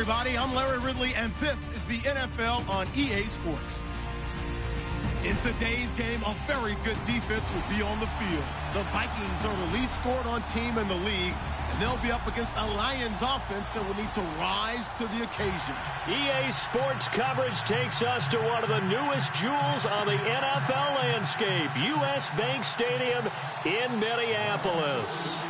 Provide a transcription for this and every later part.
everybody. I'm Larry Ridley, and this is the NFL on EA Sports. In today's game, a very good defense will be on the field. The Vikings are the least scored on team in the league, and they'll be up against a Lions offense that will need to rise to the occasion. EA Sports coverage takes us to one of the newest jewels on the NFL landscape, US Bank Stadium in Minneapolis.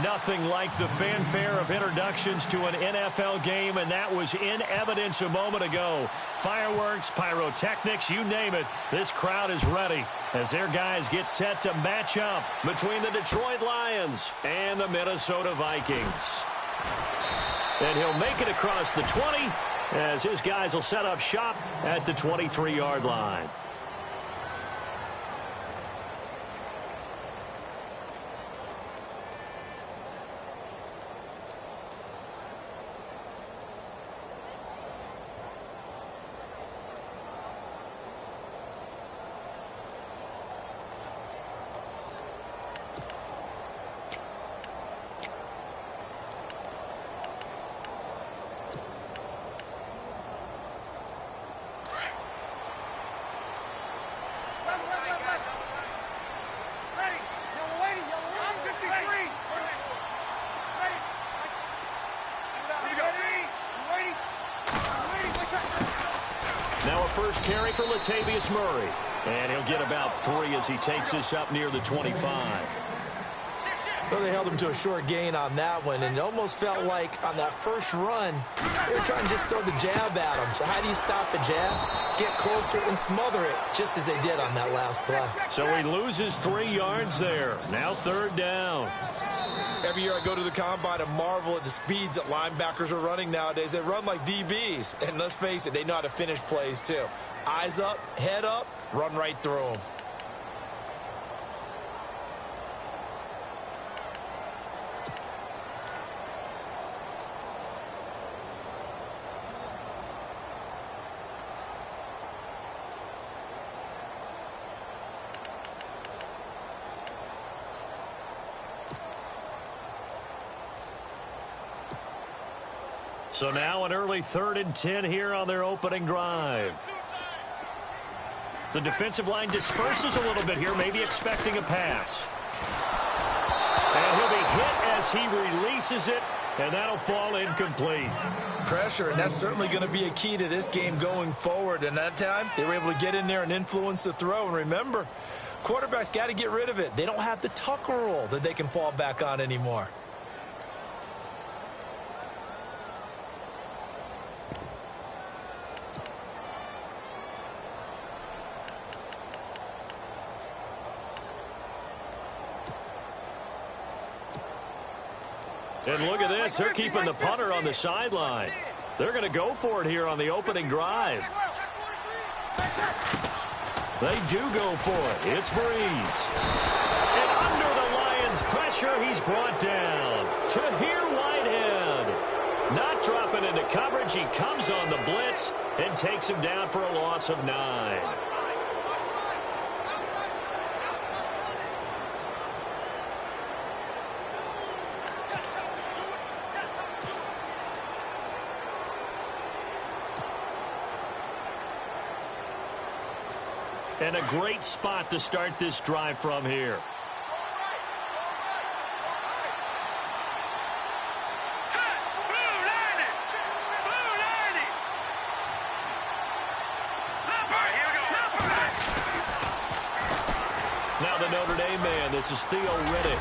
Nothing like the fanfare of introductions to an NFL game, and that was in evidence a moment ago. Fireworks, pyrotechnics, you name it. This crowd is ready as their guys get set to match up between the Detroit Lions and the Minnesota Vikings. And he'll make it across the 20 as his guys will set up shop at the 23-yard line. Now a first carry for Latavius Murray. And he'll get about 3 as he takes this up near the 25. Well, they held him to a short gain on that one, and it almost felt like on that first run, they were trying to just throw the jab at him. So how do you stop the jab? Get closer and smother it, just as they did on that last play. So he loses 3 yards there. Now third down. Every year I go to the combine and marvel at the speeds that linebackers are running nowadays. They run like DBs. And let's face it, they know how to finish plays too. Eyes up, head up, run right through them. So now an early 3rd and 10 here on their opening drive. The defensive line disperses a little bit here, maybe expecting a pass. And he'll be hit as he releases it, and that'll fall incomplete. Pressure, and that's certainly going to be a key to this game going forward. And that time, they were able to get in there and influence the throw. And remember, quarterbacks got to get rid of it. They don't have the Tucker rule that they can fall back on anymore. And look at this. They're keeping the punter on the sideline. They're going to go for it here on the opening drive. They do go for it. It's Breeze. And under the Lions' pressure, he's brought down. Tahir Whitehead. Not dropping into coverage. He comes on the blitz and takes him down for a loss of 9. And a great spot to start this drive from here. Now the Notre Dame man, this is Theo Riddick.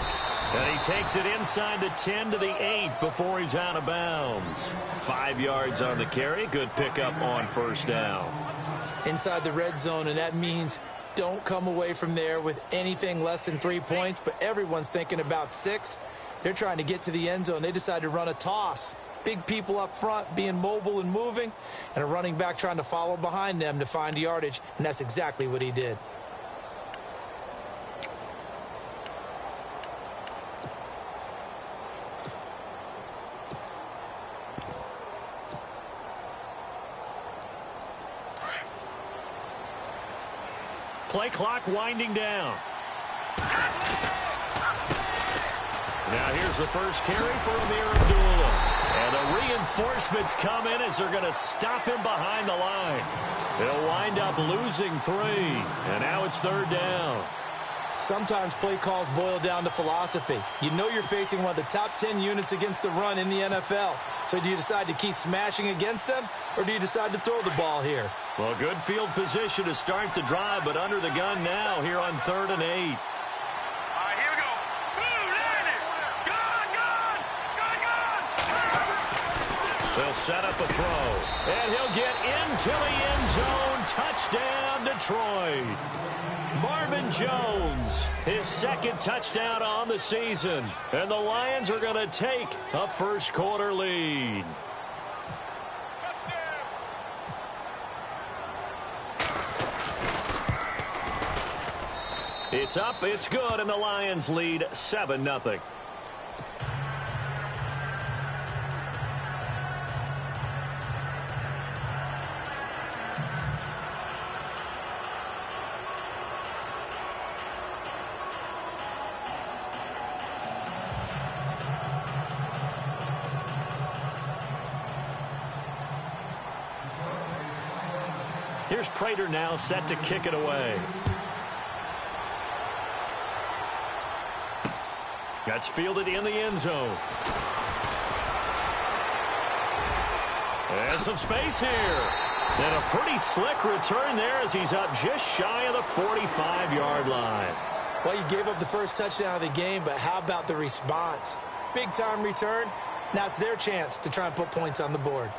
And he takes it inside the 10 to the 8 before he's out of bounds. 5 yards on the carry. Good pickup on first down. Inside the red zone, and that means don't come away from there with anything less than 3 points, but everyone's thinking about 6. They're trying to get to the end zone. They decide to run a toss. Big people up front being mobile and moving, and a running back trying to follow behind them to find yardage, and that's exactly what he did. Play clock winding down. Now here's the first carry for Amir Abdullah. And a reinforcements come in as they're going to stop him behind the line. They'll wind up losing 3, and now it's 3rd down. Sometimes play calls boil down to philosophy. You know you're facing one of the top 10 units against the run in the NFL. So do you decide to keep smashing against them, or do you decide to throw the ball here? Well, good field position to start the drive, but under the gun now here on 3rd and 8. All right, here we go. Boom, land it. Gone. They'll set up a throw, and he'll get into the end zone. Touchdown, Detroit. Marvin Jones, his 2nd touchdown on the season. And the Lions are going to take a first-quarter lead. It's up, it's good, and the Lions lead 7-0. Here's Prater now set to kick it away. That's fielded in the end zone. And some space here. And a pretty slick return there as he's up just shy of the 45-yard line. Well, you gave up the first touchdown of the game, but how about the response? Big-time return. Now it's their chance to try and put points on the board.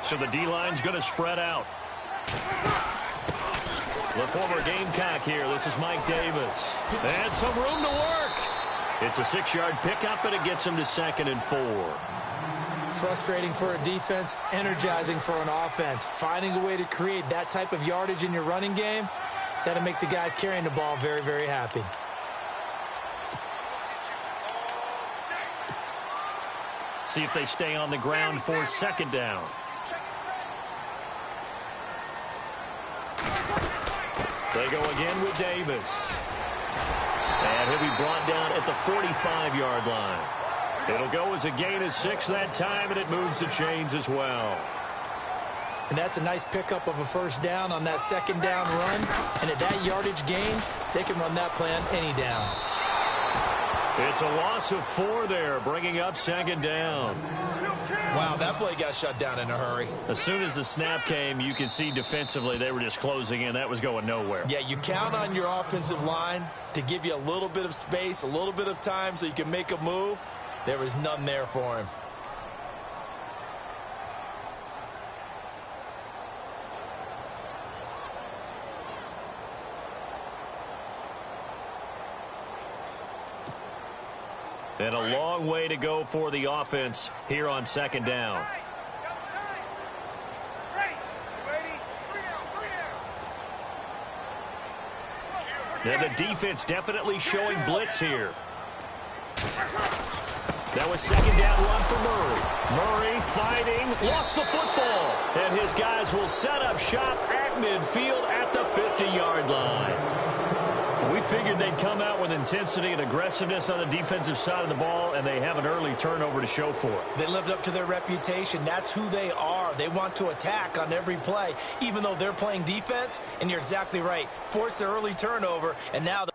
So the D-line's going to spread out. The former Gamecock here. This is Mike Davis. And some room to work. It's a 6-yard pickup, and it gets him to 2nd and 4. Frustrating for a defense, energizing for an offense. Finding a way to create that type of yardage in your running game, that'll make the guys carrying the ball very, very happy. See if they stay on the ground for 2nd down. They go again with Davis. And he'll be brought down at the 45-yard line. It'll go as a gain of 6 that time, and it moves the chains as well. And that's a nice pickup of a first down on that 2nd down run. And at that yardage gain, they can run that play on any down. It's a loss of 4 there, bringing up 2nd down. Wow, that play got shut down in a hurry. As soon as the snap came, you could see defensively they were just closing in. That was going nowhere. Yeah, you count on your offensive line to give you a little bit of space, a little bit of time so you can make a move. There was none there for him. And a long way to go for the offense here on 2nd down. And the defense definitely showing blitz here. That was 2nd down run for Murray. Murray fighting, lost the football. And his guys will set up shop at midfield at the 50-yard line. We figured they'd come out with intensity and aggressiveness on the defensive side of the ball, and they have an early turnover to show for it. They lived up to their reputation. That's who they are. They want to attack on every play, even though they're playing defense. And you're exactly right. Force the early turnover, and now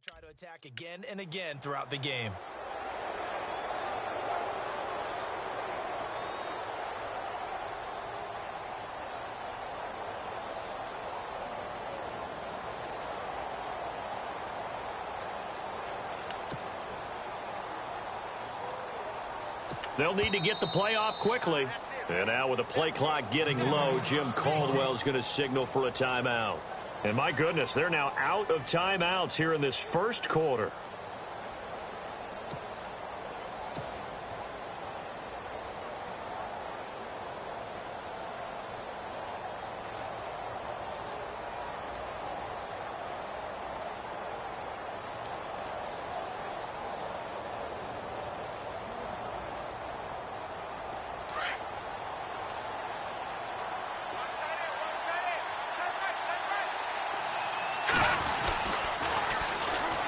Try to attack again and again throughout the game. They'll need to get the play off quickly. And now with the play clock getting low, Jim Caldwell's going to signal for a timeout. And my goodness, they're now out of timeouts here in this first quarter.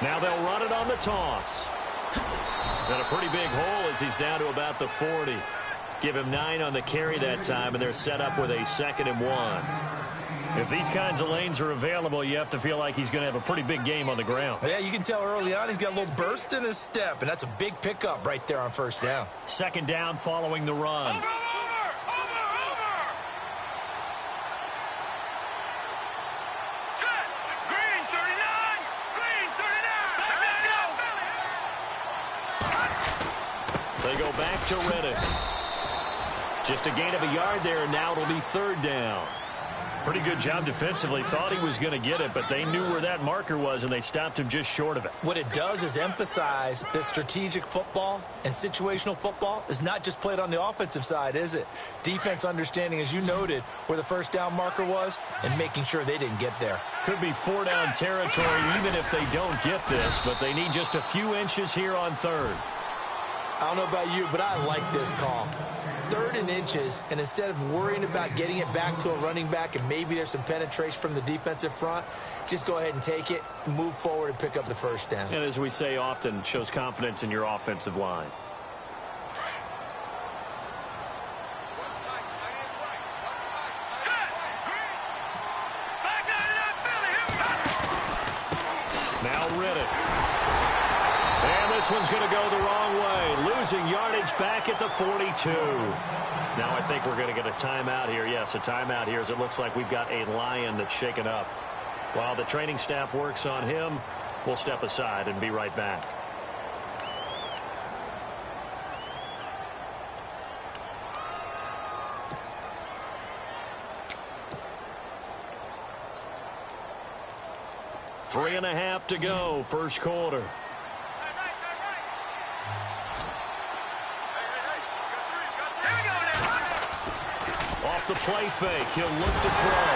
Now they'll run it on the toss. Got a pretty big hole as he's down to about the 40. Give him 9 on the carry that time, and they're set up with a 2nd and 1. If these kinds of lanes are available, you have to feel like he's going to have a pretty big game on the ground. Yeah, you can tell early on he's got a little burst in his step, and that's a big pickup right there on first down. 2nd down following the run. They go back to Reddick. Just a gain of a yard there, and now it'll be 3rd down. Pretty good job defensively. Thought he was going to get it, but they knew where that marker was, and they stopped him just short of it. What it does is emphasize that strategic football and situational football is not just played on the offensive side, is it? Defense understanding, as you noted, where the first down marker was and making sure they didn't get there. Could be 4-down territory even if they don't get this, but they need just a few inches here on 3rd. I don't know about you, but I like this call. 3rd and inches, and instead of worrying about getting it back to a running back and maybe there's some penetration from the defensive front, just go ahead and take it, move forward, and pick up the first down. And as we say often, shows confidence in your offensive line. Now Reddick. And this one's going to go the wrong way. Losing yardage back at the 42. Now I think we're going to get a timeout here. Yes, a timeout here as it looks like we've got a Lion that's shaken up. While the training staff works on him, we'll step aside and be right back. Three and a half to go, first quarter. Off the play fake, he'll look to throw.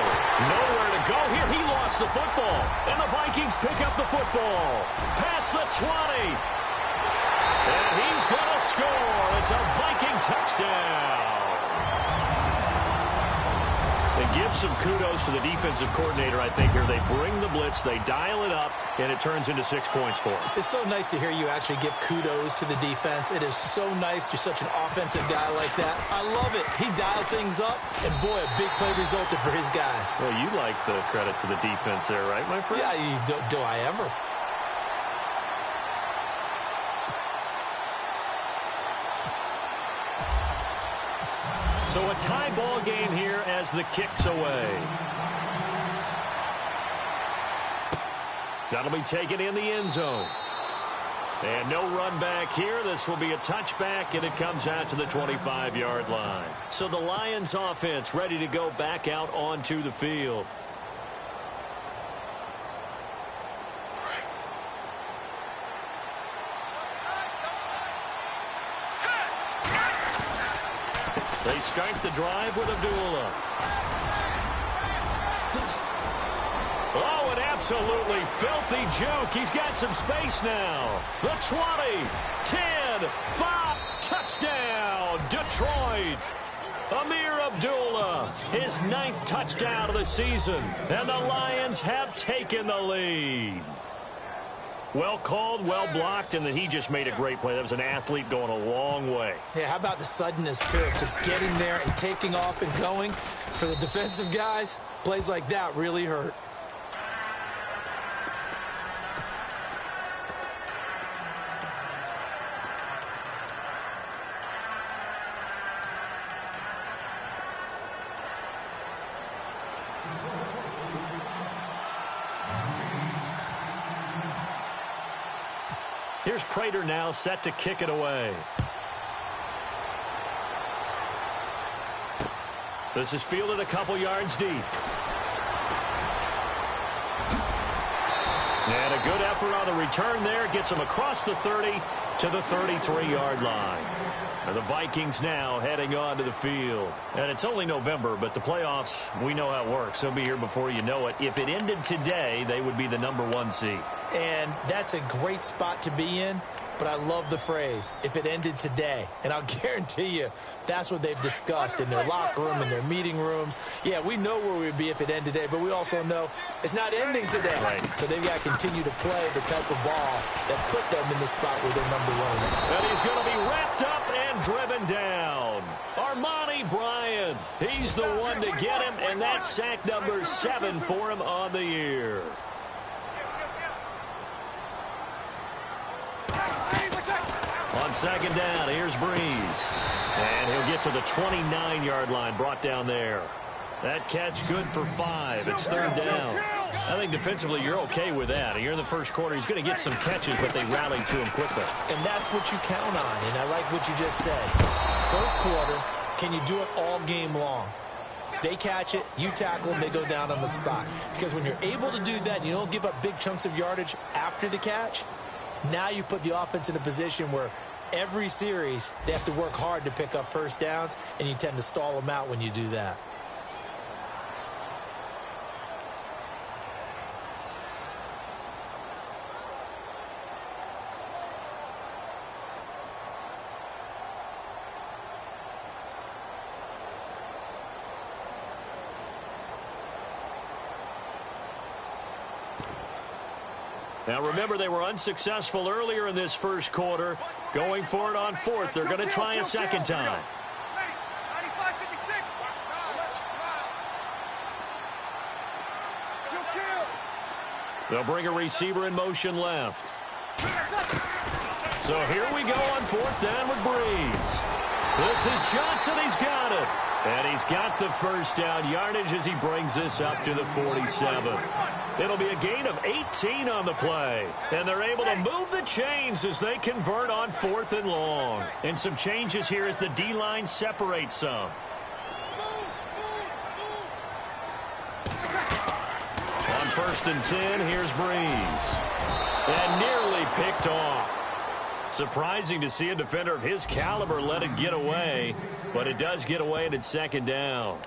Nowhere to go here. He lost the football. And the Vikings pick up the football. Past the 20. And he's going to score. It's a Viking touchdown. And give some kudos to the defensive coordinator, I think, here. They bring the blitz, they dial it up, and it turns into 6 points for them. It's so nice to hear you actually give kudos to the defense. It is so nice. You're such an offensive guy like that. I love it. He dialed things up, and boy, a big play resulted for his guys. Well, you like the credit to the defense there, right, my friend? Yeah, do I ever? So a tie ball game here as the kick's away. That'll be taken in the end zone. And no run back here. This will be a touchback, and it comes out to the 25-yard line. So the Lions offense ready to go back out onto the field. They start the drive with Abdullah. Oh, an absolutely filthy juke. He's got some space now. The 20, 10, 5, touchdown, Detroit. Amir Abdullah, his 9th touchdown of the season. And the Lions have taken the lead. Well called, well blocked, and then he just made a great play. That was an athlete going a long way. Yeah, how about the suddenness, too? Just getting there and taking off and going. For the defensive guys, plays like that really hurt. Here's Prater now set to kick it away. This is fielded a couple yards deep. And a good effort on the return there. Gets him across the 30 to the 33-yard line. And the Vikings now heading on to the field. And it's only November, but the playoffs, we know how it works. They'll be here before you know it. If it ended today, they would be the #1 seed. And that's a great spot to be in. But I love the phrase, if it ended today. And I'll guarantee you, that's what they've discussed in their locker room, in their meeting rooms. Yeah, we know where we'd be if it ended today, but we also know it's not ending today. Right. So they've got to continue to play the type of ball that put them in the spot where they're #1. And he's going to be wrapped up and driven down. Armani Bryant, he's the one to get him, and that's sack number 7 for him on the year. On second down, here's Breeze. And he'll get to the 29-yard line, brought down there. That catch good for 5. It's third down. I think defensively you're okay with that. You're in the first quarter. He's going to get some catches, but they rallied to him quickly. And that's what you count on, and I like what you just said. First quarter, can you do it all game long? They catch it, you tackle them, they go down on the spot. Because when you're able to do that, and you don't give up big chunks of yardage after the catch, now you put the offense in a position where every series they have to work hard to pick up first downs, and you tend to stall them out when you do that. Now, remember, they were unsuccessful earlier in this first quarter. Going for it on fourth. They're going to try a second time. They'll bring a receiver in motion left. So here we go on fourth down with Breeze. This is Johnson. He's got it. And he's got the first down yardage as he brings this up to the 47. It'll be a gain of 18 on the play. And they're able to move the chains as they convert on fourth and long. And some changes here as the D-line separates some. On first and 10, here's Breeze. And nearly picked off. Surprising to see a defender of his caliber let it get away, but it does get away and it's second down.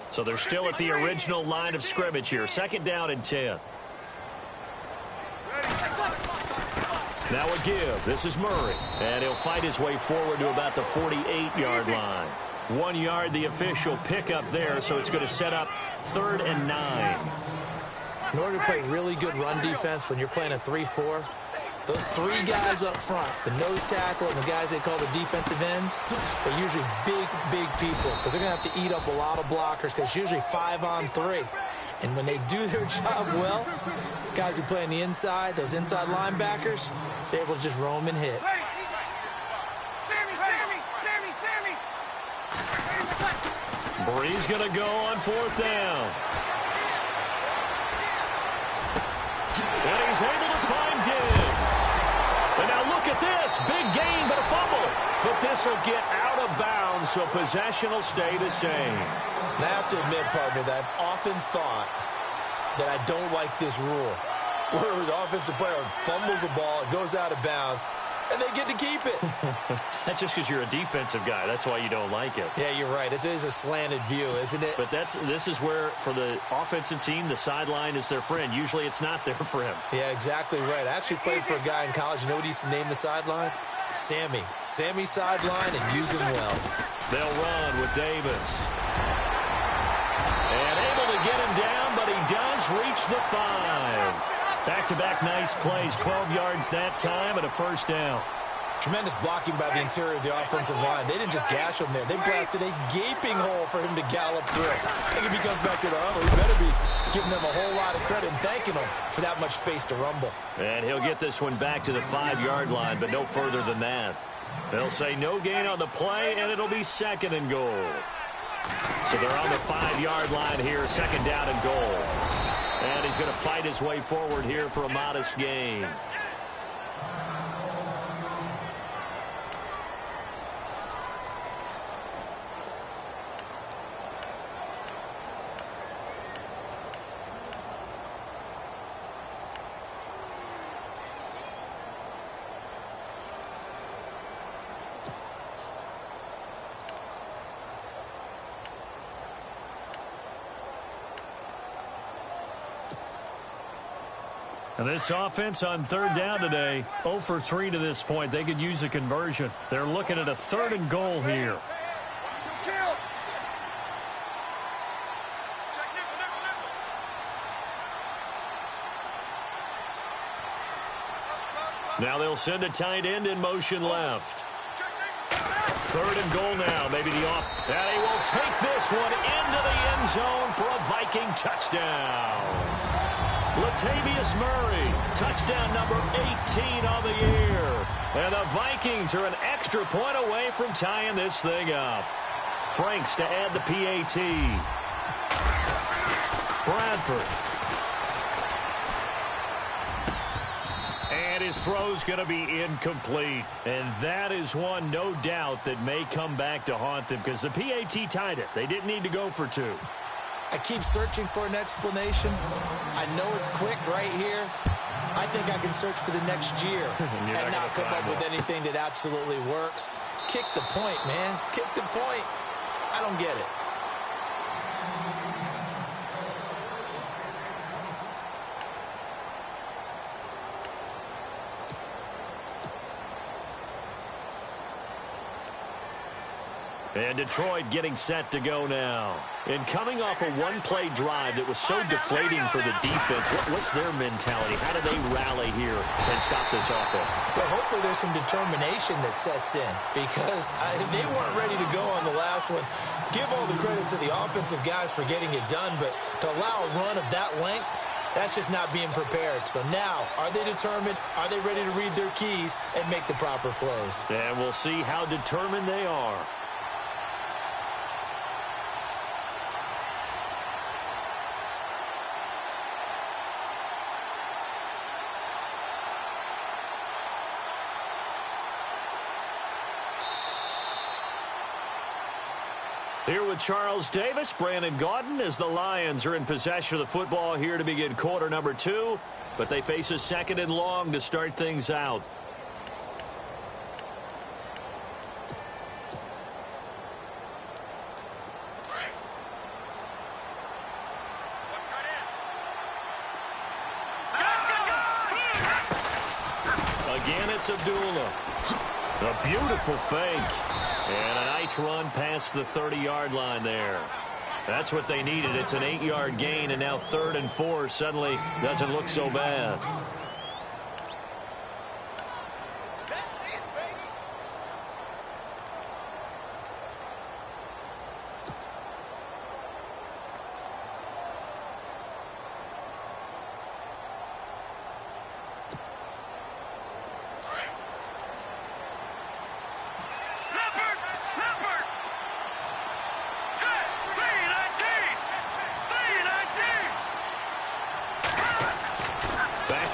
So they're still at the original line of scrimmage here. Second down and 10. Now a give. This is Murray. And he'll fight his way forward to about the 48-yard line. 1 yard, the official pickup there, so it's going to set up third and 9. In order to play really good run defense when you're playing a 3-4, those 3 guys up front, the nose tackle and the guys they call the defensive ends, they're usually big people because they're going to have to eat up a lot of blockers because it's usually 5-on-3. And when they do their job well, guys who play on the inside, those inside linebackers, they're able to just roam and hit. Breeze going to go on fourth down. And he's able to find Diggs. And now look at this. Big gain, but a fumble. But this will get out of bounds, so possession will stay the same. And I have to admit, partner, that I've often thought that I don't like this rule, where the offensive player fumbles the ball, it goes out of bounds, and they get to keep it. That's just because you're a defensive guy. That's why you don't like it. Yeah, you're right. It is a slanted view, isn't it? But this is where, for the offensive team, the sideline is their friend. Usually it's not there for him. Yeah, exactly right. I actually played for a guy in college. You know what he used to name the sideline? Sammy. Sammy sideline, and use him well. They'll run with Davis. And able to get him down, but he does reach the 5. Back-to-back nice plays, 12 yards that time and a first down. Tremendous blocking by the interior of the offensive line. They didn't just gash him there. They blasted a gaping hole for him to gallop through. I think if he comes back to the huddle, he better be giving them a whole lot of credit and thanking them for that much space to rumble. And he'll get this one back to the 5-yard line, but no further than that. They'll say no gain on the play, and it'll be 2nd and goal. So they're on the 5-yard line here, 2nd down and goal. And he's going to fight his way forward here for a modest gain. And this offense on 3rd down today, 0 for 3 to this point. They could use a conversion. They're looking at a 3rd and goal here. Now they'll send a tight end in motion left. 3rd and goal now. Maybe the off. And he will take this one into the end zone for a Viking touchdown. Latavius Murray, touchdown number 18 on the year. And the Vikings are an extra point away from tying this thing up. Franks to add the PAT. Bradford. And his throw's going to be incomplete. And that is one, no doubt, that may come back to haunt them because the PAT tied it. They didn't need to go for 2. I keep searching for an explanation. I know it's quick right here. I think I can search for the next year and not come up with anything that absolutely works. Kick the point, man. Kick the point. I don't get it. And Detroit getting set to go now. And coming off a one-play drive that was so deflating for the defense, what's their mentality? How do they rally here and stop this offense? Well, hopefully there's some determination that sets in because they weren't ready to go on the last one. Give all the credit to the offensive guys for getting it done, but to allow a run of that length, that's just not being prepared. So now, are they determined? Are they ready to read their keys and make the proper plays? And we'll see how determined they are. Here with Charles Davis, Brandon Gaudin, as the Lions are in possession of the football here to begin quarter number 2. But they face a 2nd and long to start things out. Again, it's Abdullah. A beautiful fake. And a nice run past the 30-yard line there. That's what they needed. It's an 8-yard gain, and now 3rd and 4 suddenly doesn't look so bad.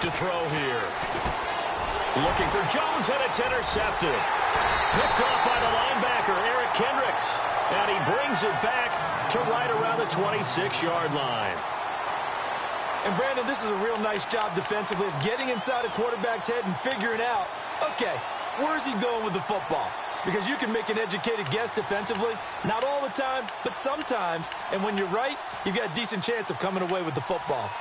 To throw here. Looking for Jones, and it's intercepted. Picked off by the linebacker, Eric Kendricks. And he brings it back to right around the 26-yard line. And, Brandon, this is a real nice job defensively of getting inside a quarterback's head and figuring out, okay, where's he going with the football? Because you can make an educated guess defensively. Not all the time, but sometimes. And when you're right, you've got a decent chance of coming away with the football.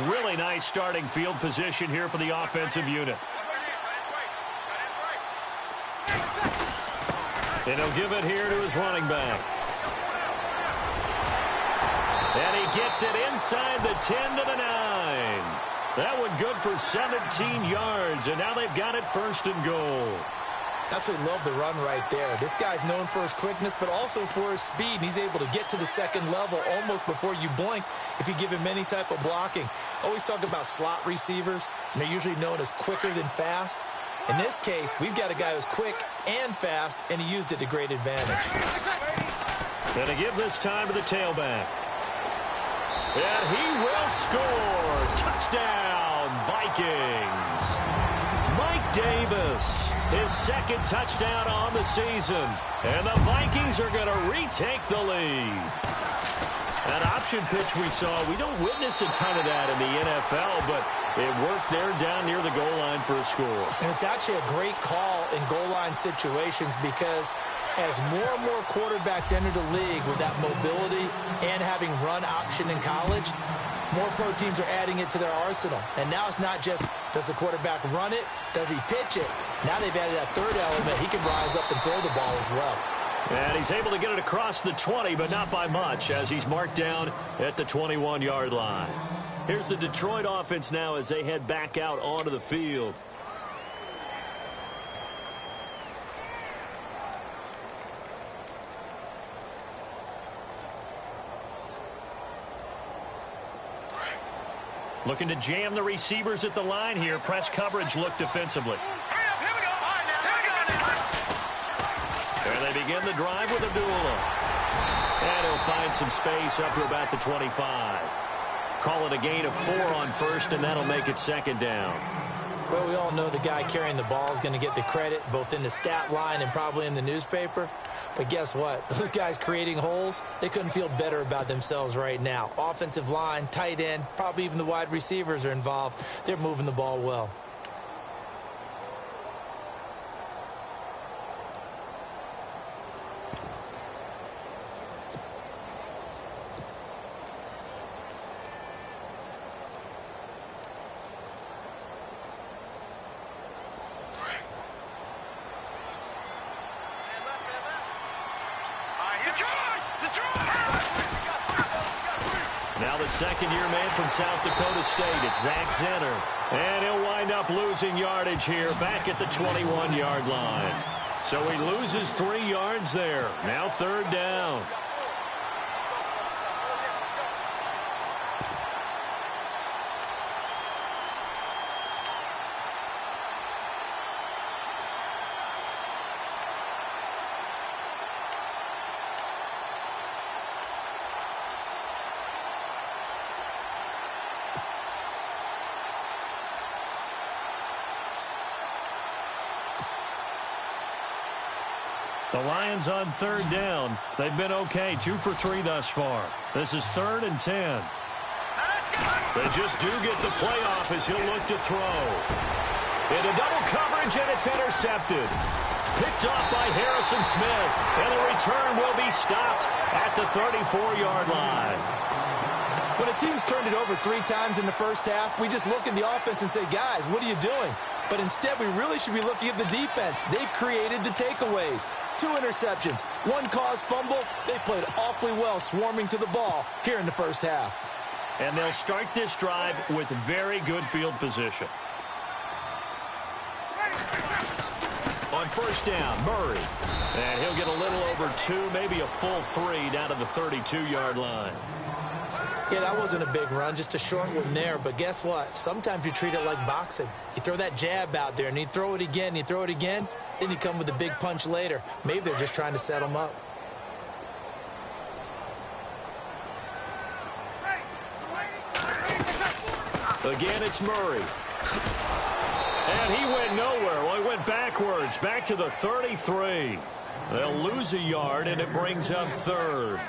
Really nice starting field position here for the offensive unit. And he'll give it here to his running back. And he gets it inside the 10 to the 9. That one good for 17 yards, and now they've got it 1st and goal. Absolutely love the run right there. This guy's known for his quickness, but also for his speed. And he's able to get to the second level almost before you blink if you give him any type of blocking. Always talk about slot receivers, and they're usually known as quicker than fast. In this case, we've got a guy who's quick and fast, and he used it to great advantage. Going to give this time to the tailback. And he will score. Touchdown, Vikings. Mike Davis, his 2nd touchdown on the season. And the Vikings are going to retake the lead. That option pitch we saw, we don't witness a ton of that in the NFL, but it worked there down near the goal line for a score. And it's actually a great call in goal line situations because as more and more quarterbacks enter the league with that mobility and having run option in college, more pro teams are adding it to their arsenal. And now it's not just, does the quarterback run it? Does he pitch it? Now they've added that 3rd element. He can rise up and throw the ball as well. And he's able to get it across the 20, but not by much, as he's marked down at the 21-yard line. Here's the Detroit offense now as they head back out onto the field. Looking to jam the receivers at the line here. Press coverage look defensively. There they begin the drive with Abdullah. And he'll find some space up to about the 25. Call it a gain of 4 on 1st, and that'll make it 2nd down. Well, we all know the guy carrying the ball is going to get the credit both in the stat line and probably in the newspaper. But guess what? Those guys creating holes, they couldn't feel better about themselves right now. Offensive line, tight end, probably even the wide receivers are involved. They're moving the ball well. Now the 2nd-year man from South Dakota State, it's Zach Zenner. And he'll wind up losing yardage here back at the 21-yard line. So he loses 3 yards there. Now 3rd down. The Lions on 3rd down. They've been okay, 2 for 3 thus far. This is 3rd and 10. They just do get the playoff as he'll look to throw. Into double coverage, and it's intercepted. Picked off by Harrison Smith. And the return will be stopped at the 34-yard line. When a team's turned it over 3 times in the first half, we just look at the offense and say, guys, what are you doing? But instead, we really should be looking at the defense. They've created the takeaways. 2 interceptions, 1 caused fumble. They played awfully well swarming to the ball here in the first half. And they'll start this drive with very good field position. On 1st down, Murray. And he'll get a little over 2, maybe a full 3 down to the 32-yard line. Yeah, that wasn't a big run, just a short one there. But guess what? Sometimes you treat it like boxing. You throw that jab out there, and you throw it again, you throw it again, then you come with a big punch later. Maybe they're just trying to set them up. Again, it's Murray. And he went nowhere. Well, he went backwards, back to the 33. They'll lose a yard, and it brings up 3rd.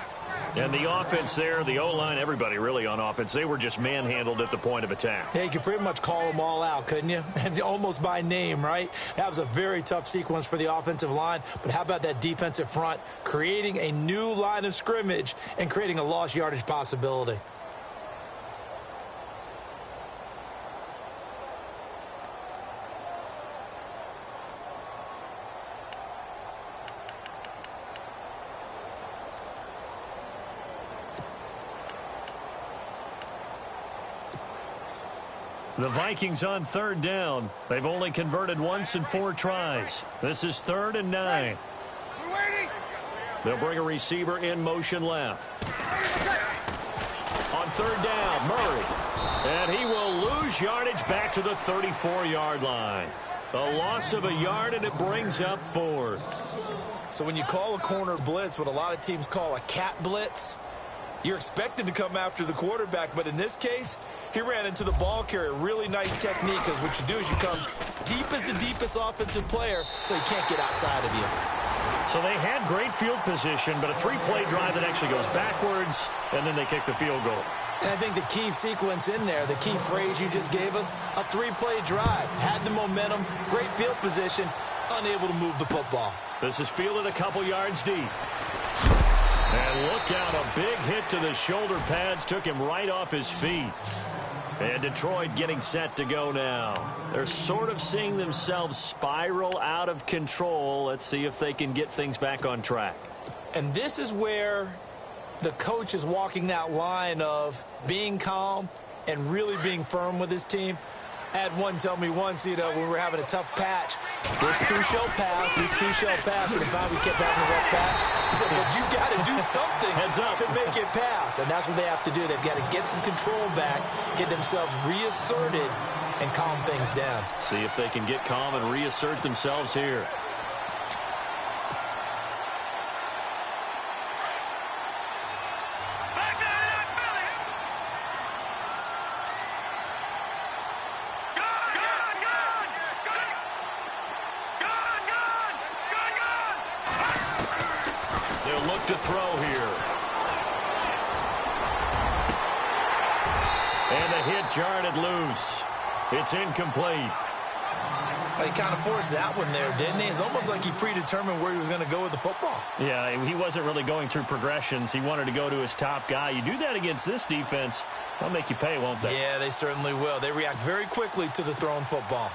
And the offense there, the O-line, everybody really on offense, they were just manhandled at the point of attack. Yeah, you could pretty much call them all out, couldn't you? Almost by name, right? That was a very tough sequence for the offensive line. But how about that defensive front creating a new line of scrimmage and creating a lost yardage possibility? The Vikings on third down. They've only converted once in 4 tries. This is 3rd and 9. They'll bring a receiver in motion left. On third down, Murray. And he will lose yardage back to the 34-yard line. A loss of a yard, and it brings up 4th. So when you call a corner blitz, what a lot of teams call a cat blitz, you're expected to come after the quarterback, but in this case, he ran into the ball carrier. Really nice technique, because what you do is you come deep as the deepest offensive player, so he can't get outside of you. So they had great field position, but a 3-play drive that actually goes backwards, and then they kick the field goal. And I think the key sequence in there, the key phrase you just gave us, a 3-play drive. Had the momentum, great field position, unable to move the football. This is fielded a couple yards deep. And look out, a big hit to the shoulder pads took him right off his feet. And Detroit getting set to go now. They're sort of seeing themselves spiral out of control. Let's see if they can get things back on track. And this is where the coach is walking that line of being calm and really being firm with his team. I had one tell me once, when we were having a tough patch, this too shall pass, this too shall pass, and if we kept having a rough patch, he said, but you've got to do something to make it pass, and that's what they have to do. They've got to get some control back, get themselves reasserted, and calm things down. See if they can get calm and reassert themselves here. To throw here. And the hit jarred it loose. It's incomplete. Well, he kind of forced that one there, didn't he? It's almost like he predetermined where he was going to go with the football. Yeah, he wasn't really going through progressions. He wanted to go to his top guy. You do that against this defense, they'll make you pay, won't they? Yeah, they certainly will. They react very quickly to the thrown football.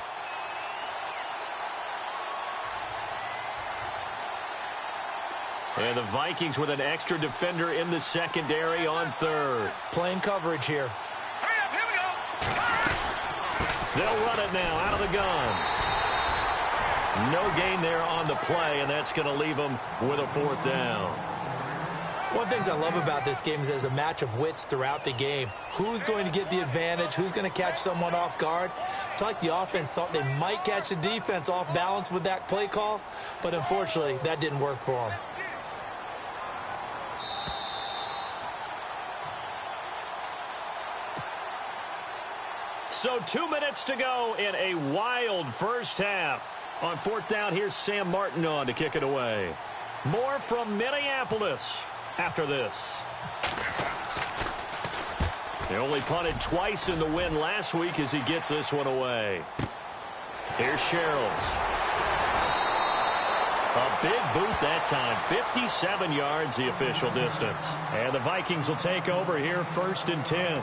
And the Vikings with an extra defender in the secondary on third. Playing coverage here. Hurry up, here we go. They'll run it now out of the gun. No gain there on the play, and that's going to leave them with a 4th down. One of the things I love about this game is there's a match of wits throughout the game. Who's going to get the advantage? Who's going to catch someone off guard? It's like the offense thought they might catch the defense off balance with that play call, but unfortunately, that didn't work for them. So 2 minutes to go in a wild first half. On 4th down, here's Sam Martin on to kick it away. More from Minneapolis after this. They only punted twice in the win last week as he gets this one away. Here's Sherrills. A big boot that time. 57 yards the official distance. And the Vikings will take over here 1st and 10.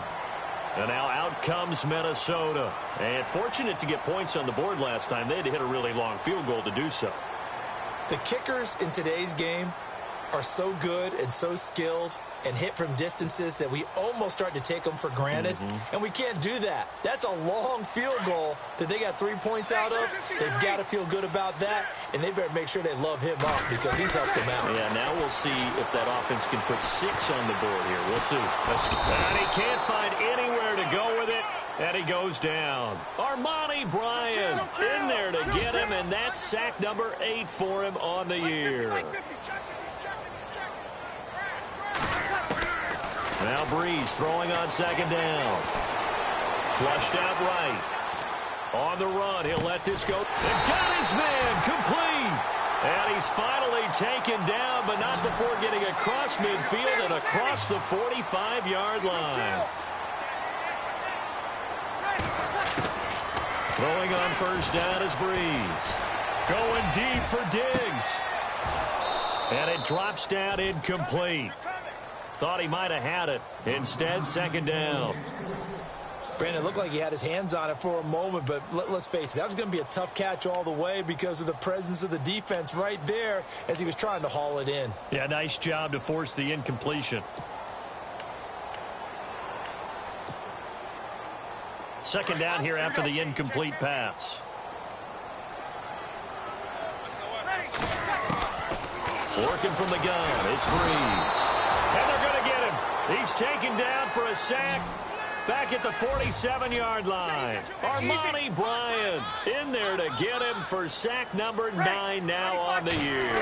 And now out comes Minnesota. And fortunate to get points on the board last time. They had to hit a really long field goal to do so. The kickers in today's game are so good and so skilled and hit from distances that we almost start to take them for granted. And we can't do that. That's a long field goal that they got 3 points out of. They've got to feel good about that, and they better make sure they love him up because he's helped them out. Yeah, now we'll see if that offense can put 6 on the board here. We'll see. And he can't find anywhere to go with it, and he goes down. Armani Bryant in there to get him, and that's sack number 8 for him on the year. Now Breeze throwing on 2nd down. Flushed out right. On the run, he'll let this go. And got his man complete. And he's finally taken down, but not before getting across midfield and across the 45-yard line. Throwing on 1st down is Breeze. Going deep for Diggs. And it drops down incomplete. Thought he might have had it. Instead, 2nd down. Brandon, it looked like he had his hands on it for a moment, but let's face it, that was going to be a tough catch all the way because of the presence of the defense right there as he was trying to haul it in. Yeah, nice job to force the incompletion. Second down here after the incomplete pass. Working from the gun, it's Breeze. And they're going to get him. He's taken down for a sack back at the 47-yard line. Armani Bryant in there to get him for sack number 9 now on the year.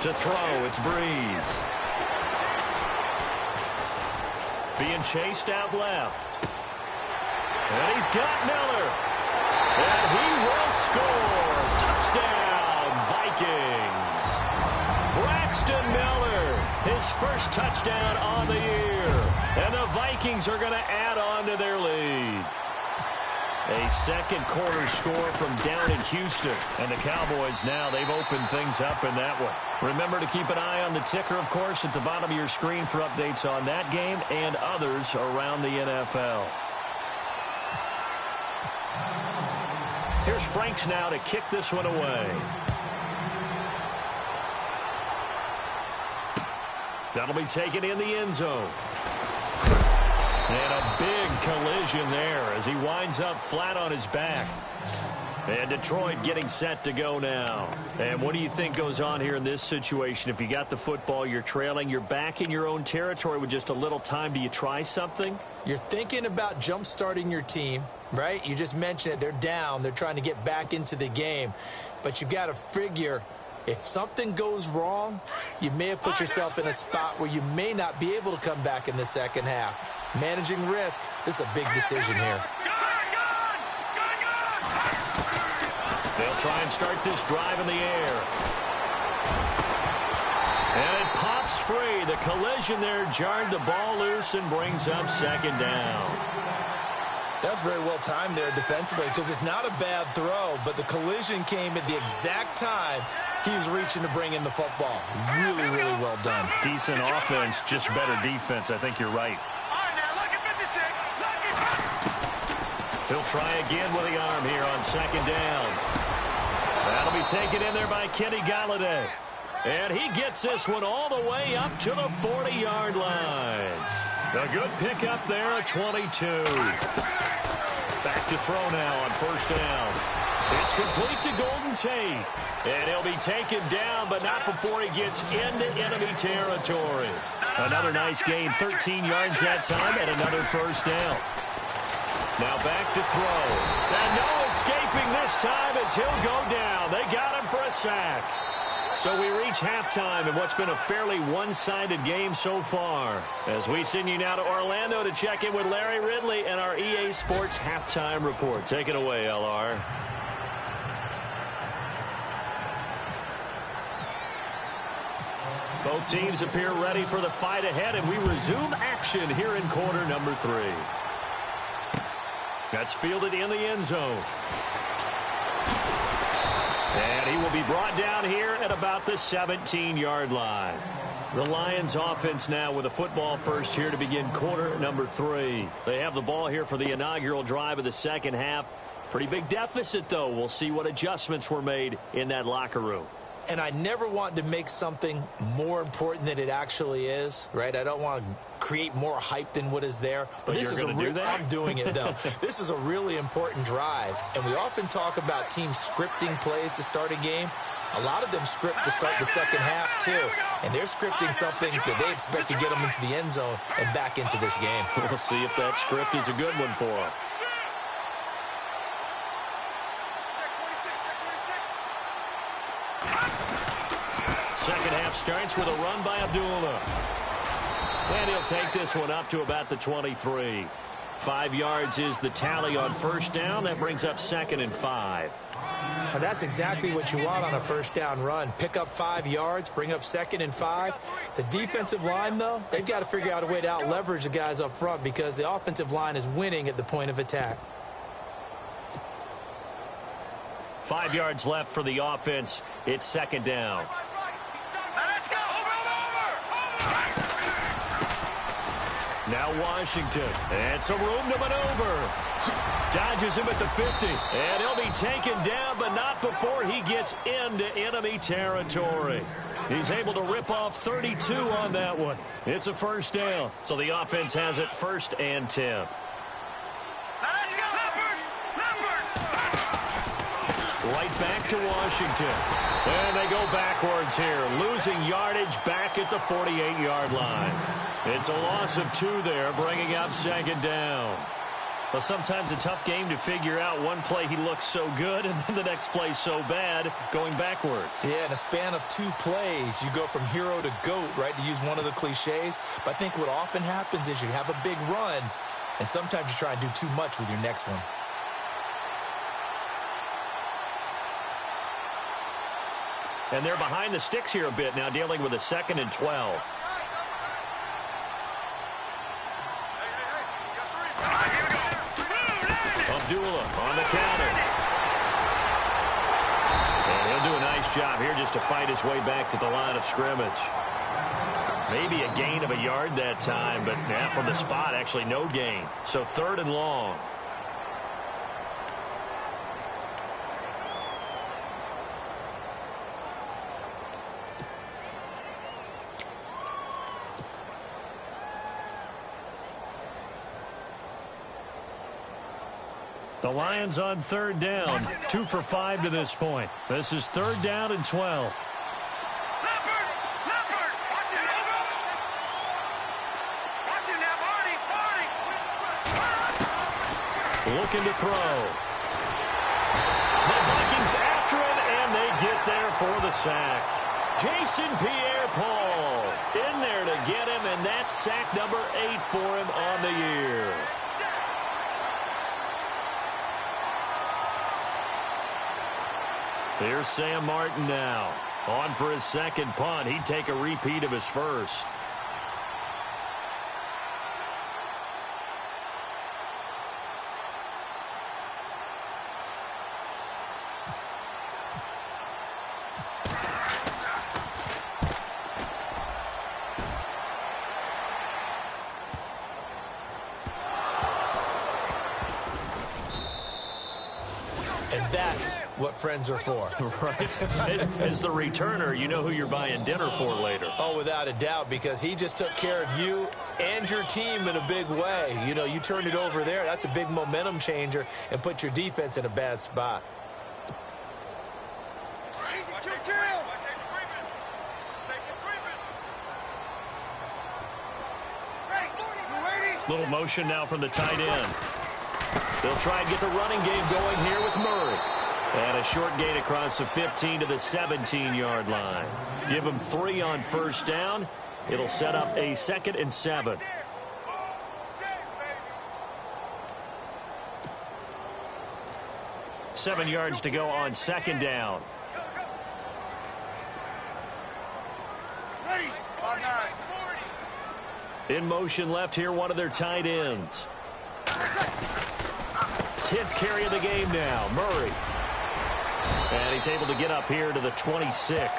To throw, it's Breeze. Being chased out left. And he's got Miller. And he will score. Touchdown, Vikings. Braxton Miller, his first touchdown on the year. And the Vikings are going to add on to their lead. A second quarter score from down in Houston. And the Cowboys now, they've opened things up in that one. Remember to keep an eye on the ticker, of course, at the bottom of your screen for updates on that game and others around the NFL. Here's Franks now to kick this one away. That'll be taken in the end zone. And a big collision there as he winds up flat on his back. And Detroit getting set to go now. And what do you think goes on here in this situation? If you got the football, you're trailing, you're back in your own territory with just a little time. Do you try something? You're thinking about jump-starting your team, right? You just mentioned it. They're down. They're trying to get back into the game. But you've got to figure, if something goes wrong, you may have put yourself in a spot where you may not be able to come back in the second half. Managing risk, this is a big decision here. They'll try and start this drive in the air. And it pops free. The collision there jarred the ball loose and brings up second down. That's very well timed there defensively because it's not a bad throw, but the collision came at the exact time he was reaching to bring in the football. Really, really well done. Decent offense, just better defense. I think you're right. He'll try again with the arm here on second down. That'll be taken in there by Kenny Galladay. And he gets this one all the way up to the 40-yard line. A good pickup there at 22. Back to throw now on first down. It's complete to Golden Tate. And he'll be taken down, but not before he gets into enemy territory. Another nice gain, 13 yards that time, and another first down. Now back to throw. And no escaping this time as he'll go down. They got him for a sack. So we reach halftime in what's been a fairly one-sided game so far. As we send you now to Orlando to check in with Larry Ridley and our EA Sports Halftime Report. Take it away, LR. Both teams appear ready for the fight ahead, and we resume action here in quarter number 3. That's fielded in the end zone. And he will be brought down here at about the 17-yard line. The Lions offense now with a football first here to begin quarter number 3. They have the ball here for the inaugural drive of the second half. Pretty big deficit, though. We'll see what adjustments were made in that locker room. And I never want to make something more important than it actually is, right? I don't want to create more hype than what is there. But this is I'm doing it, though. This is a really important drive. And we often talk about teams scripting plays to start a game. A lot of them script to start the second half, too. And they're scripting something that they expect to get them into the end zone and back into this game. We'll see if that script is a good one for them. Second half starts with a run by Abdullah. And he'll take this one up to about the 23. 5 yards is the tally on first down. That brings up 2nd and 5. Now that's exactly what you want on a first down run. Pick up 5 yards, bring up 2nd and 5. The defensive line, though, they've got to figure out a way to out-leverage the guys up front because the offensive line is winning at the point of attack. 5 yards left for the offense. It's second down. Now Washington, and some room to maneuver. Dodges him at the 50, and he'll be taken down, but not before he gets into enemy territory. He's able to rip off 32 on that one. It's a first down, so the offense has it 1st and 10. right back to Washington. And they go backwards here, losing yardage back at the 48-yard line. It's a loss of 2 there, bringing up second down. Well, sometimes a tough game to figure out. One play he looks so good, and then the next play so bad, going backwards. Yeah, in a span of 2 plays, you go from hero to GOAT, right, to use one of the cliches. But I think what often happens is you have a big run, and sometimes you try and do too much with your next one. And they're behind the sticks here a bit now, dealing with a 2nd and 12. Abdullah on the counter. And he'll do a nice job here just to fight his way back to the line of scrimmage. Maybe a gain of a yard that time, but from the spot, actually no gain. So 3rd and long. The Lions on 3rd down, 2 for 5 to this point. This is 3rd down and 12. Looking to throw. The Vikings after it, and they get there for the sack. Jason Pierre-Paul in there to get him, and that's sack number 8 for him on the year. Here's Sam Martin now. On for his 2nd punt. He'd take a repeat of his first. And that's what friends are for. Right. As the returner, you know who you're buying dinner for later. Oh, without a doubt, because he just took care of you and your team in a big way. You know, you turned it over there. That's a big momentum changer and put your defense in a bad spot. Little motion now from the tight end. They'll try and get the running game going here with Murray. And a short gain across the 15 to the 17-yard line. Give them 3 on 1st down. It'll set up a 2nd and 7. Seven yards to go on 2nd down. In motion left here, one of their tight ends. 10th carry of the game now, Murray. And he's able to get up here to the 26.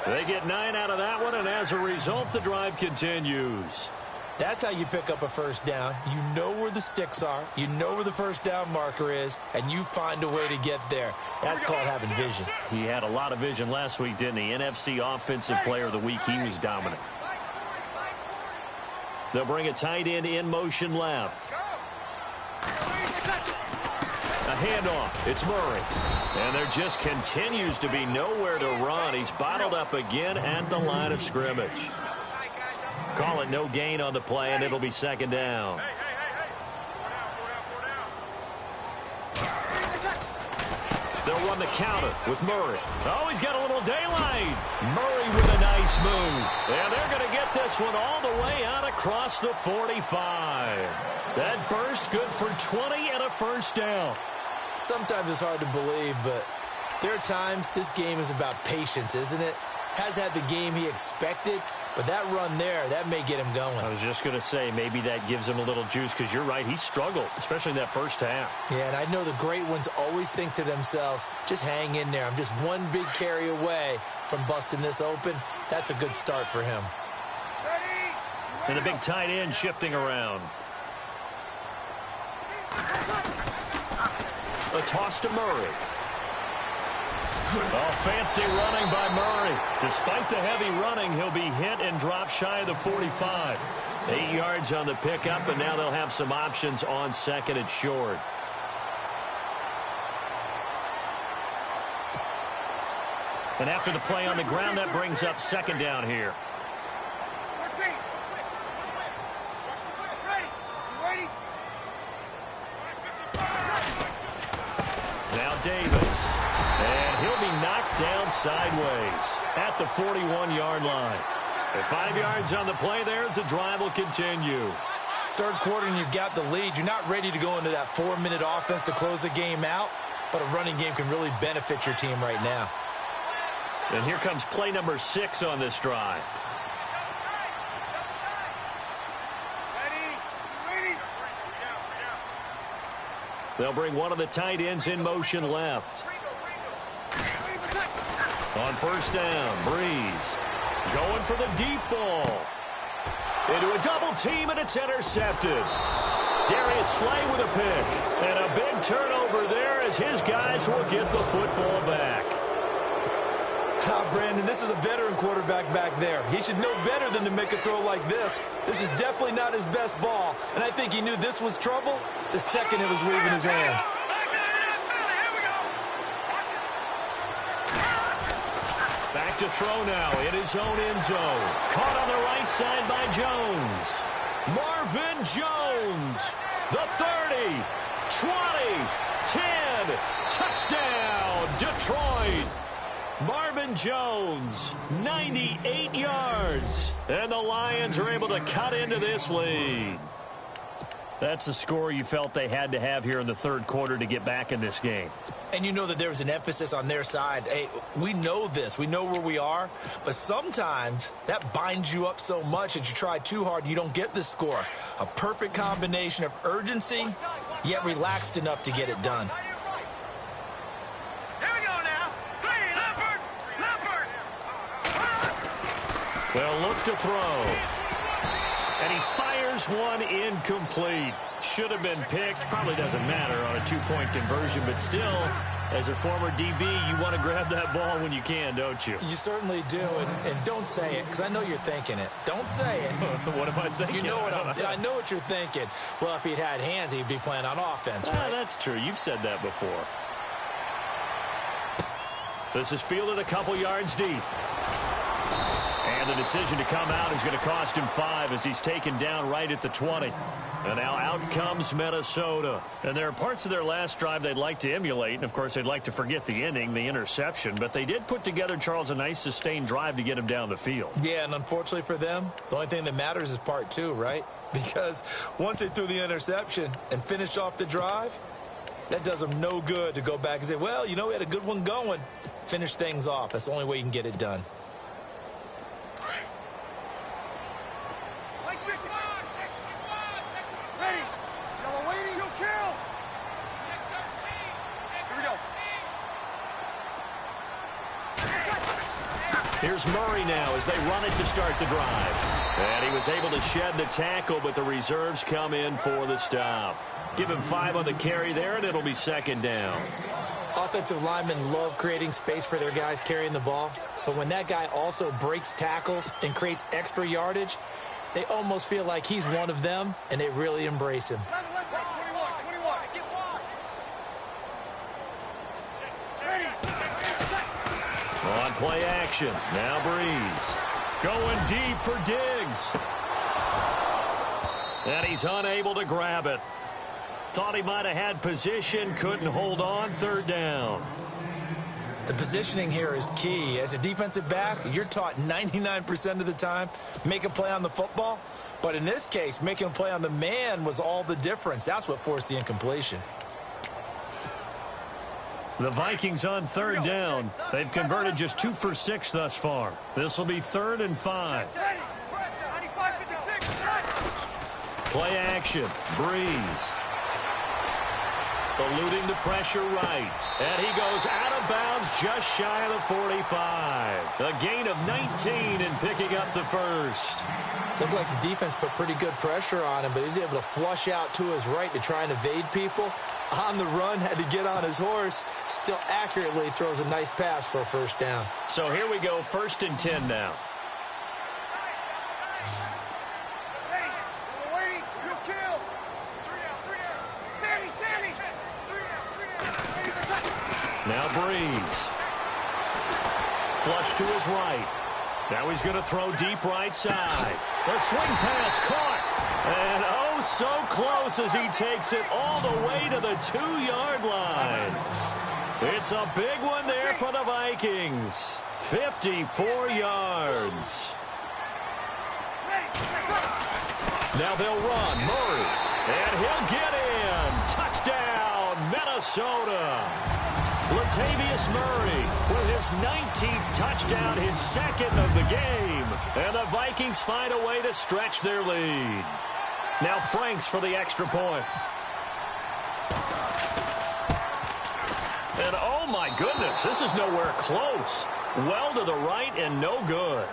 They get 9 out of that one, and as a result, the drive continues. That's how you pick up a 1st down. You know where the sticks are. You know where the 1st down marker is, and you find a way to get there. That's called having vision. He had a lot of vision last week, didn't he? NFC Offensive Player of the Week. He was dominant. They'll bring a tight end in motion left. A handoff. It's Murray. And there just continues to be nowhere to run. He's bottled up again at the line of scrimmage. Call it no gain on the play, and it'll be 2nd down. They'll run the counter with Murray. Oh, he's got a little daylight. Murray with a nice move. And they're going to get this one all the way out across the 45. That burst good for 20 and a 1st down. Sometimes it's hard to believe, but there are times this game is about patience, isn't it? Has had the game he expected, but that run there, that may get him going. I was just going to say, maybe that gives him a little juice, because you're right, he struggled, especially in that 1st half. Yeah, and I know the great ones always think to themselves, just hang in there. I'm just one big carry away from busting this open. That's a good start for him. And the big tight end shifting around. A toss to Murray. Oh, fancy running by Murray. Despite the heavy running, he'll be hit and drop shy of the 45. 8 yards on the pickup, and now they'll have some options on 2nd and short. And after the play on the ground, that brings up second down here. Now Davis. And he'll be knocked down sideways at the 41-yard line. And 5 yards on the play there as the drive will continue. Third quarter and you've got the lead. You're not ready to go into that 4-minute offense to close the game out, but a running game can really benefit your team right now. And here comes play number 6 on this drive. They'll bring one of the tight ends in motion left. On first down, Breeze going for the deep ball. Into a double team, and it's intercepted. Darius Slay with a pick. And a big turnover there as his guys will get the football back. Brandon, this is a veteran quarterback back there. He should know better than to make a throw like this. This is definitely not his best ball, and I think he knew this was trouble the second it was leaving his hand. Back to throw now in his own end zone. Caught on the right side by Jones. Marvin Jones, the 30, 20, 10, touchdown, Detroit. Marvin Jones, 98 yards. And the Lions are able to cut into this lead. That's the score you felt they had to have here in the third quarter to get back in this game. And you know that there's an emphasis on their side. Hey, we know this. We know where we are. But sometimes that binds you up so much that you try too hard, you don't get the score. A perfect combination of urgency, yet relaxed enough to get it done. Well, look to throw. And he fires one incomplete. Should have been picked. Probably doesn't matter on a two-point conversion, but still, as a former DB, you want to grab that ball when you can, don't you? You certainly do, and don't say it, because I know you're thinking it. Don't say it. What am I thinking? You know what I know what you're thinking. Well, if he'd had hands, he'd be playing on offense, right? That's true. You've said that before. This is fielded a couple yards deep. And the decision to come out is going to cost him 5 as he's taken down right at the 20. And now out comes Minnesota. And there are parts of their last drive they'd like to emulate. And, of course, they'd like to forget the inning, the interception. But they did put together, Charles, a nice sustained drive to get him down the field. Yeah, and unfortunately for them, the only thing that matters is part 2, right? Because once they threw the interception and finished off the drive, that does them no good to go back and say, well, you know, we had a good one going. Finish things off. That's the only way you can get it done. Here's Murray now as they run it to start the drive. And he was able to shed the tackle, but the reserves come in for the stop. Give him 5 on the carry there, and it'll be second down. Offensive linemen love creating space for their guys carrying the ball, but when that guy also breaks tackles and creates extra yardage, they almost feel like he's one of them, and they really embrace him. On play action, now Breeze. Going deep for Diggs. And he's unable to grab it. Thought he might have had position, couldn't hold on, third down. The positioning here is key. As a defensive back, you're taught 99% of the time, make a play on the football. But in this case, making a play on the man was all the difference. That's what forced the incompletion. The Vikings on third down. They've converted just 2 for 6 thus far. This will be 3rd and 5. Play action. Breeze. Eluding the pressure right. And he goes out of bounds just shy of the 45. A gain of 19 and picking up the first. Looked like the defense put pretty good pressure on him, but he was able to flush out to his right to try and evade people. On the run, had to get on his horse. Still accurately throws a nice pass for a first down. So here we go, 1st and 10 now. Now Breeze. Flush to his right. Now he's going to throw deep right side. The swing pass caught. And oh, so close as he takes it all the way to the 2-yard line. It's a big one there for the Vikings. 54 yards. Now they'll run. Murray. And he'll get in. Touchdown, Minnesota. Latavius Murray with his 19th touchdown, his second of the game. And the Vikings find a way to stretch their lead. Now Franks for the extra point. And oh my goodness, this is nowhere close. Well to the right and no good.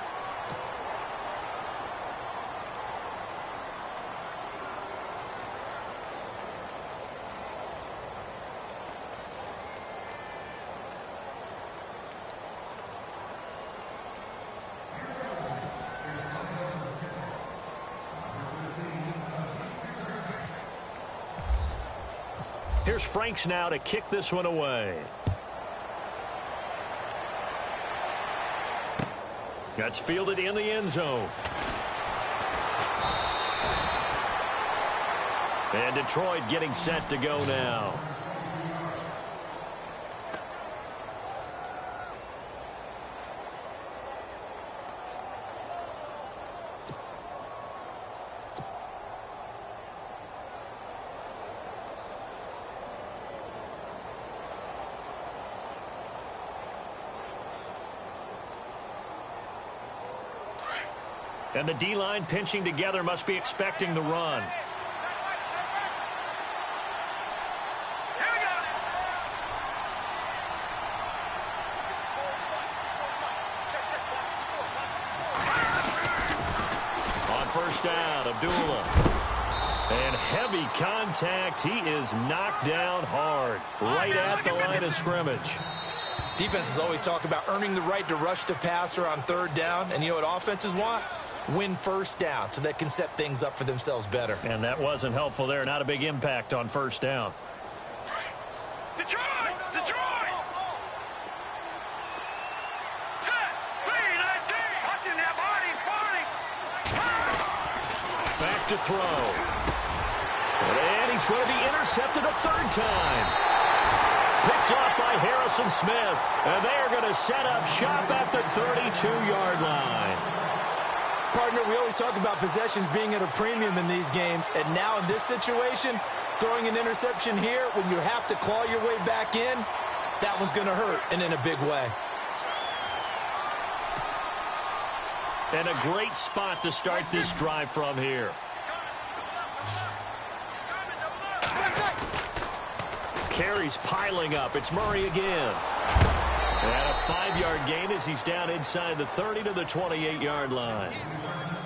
Here's Franks now to kick this one away. That's fielded in the end zone. And Detroit getting set to go now. And the D-line pinching together must be expecting the run. On first down, Abdullah. And heavy contact. He is knocked down hard right at the line of scrimmage. Defenses always talk about earning the right to rush the passer on third down. And you know what offenses want? Win first down so they can set things up for themselves better. And that wasn't helpful there. Not a big impact on first down. Detroit! Detroit! Set! B-19! Watching that body! Back to throw. And he's going to be intercepted a third time. Picked off by Harrison Smith. And they are going to set up shop at the 32-yard line. Partner, we always talk about possessions being at a premium in these games, and now in this situation, throwing an interception here when you have to claw your way back in, that one's going to hurt, and in a big way. And a great spot to start this drive from here. Carries piling up. It's Murray again. And a 5-yard gain as he's down inside the 30 to the 28-yard line.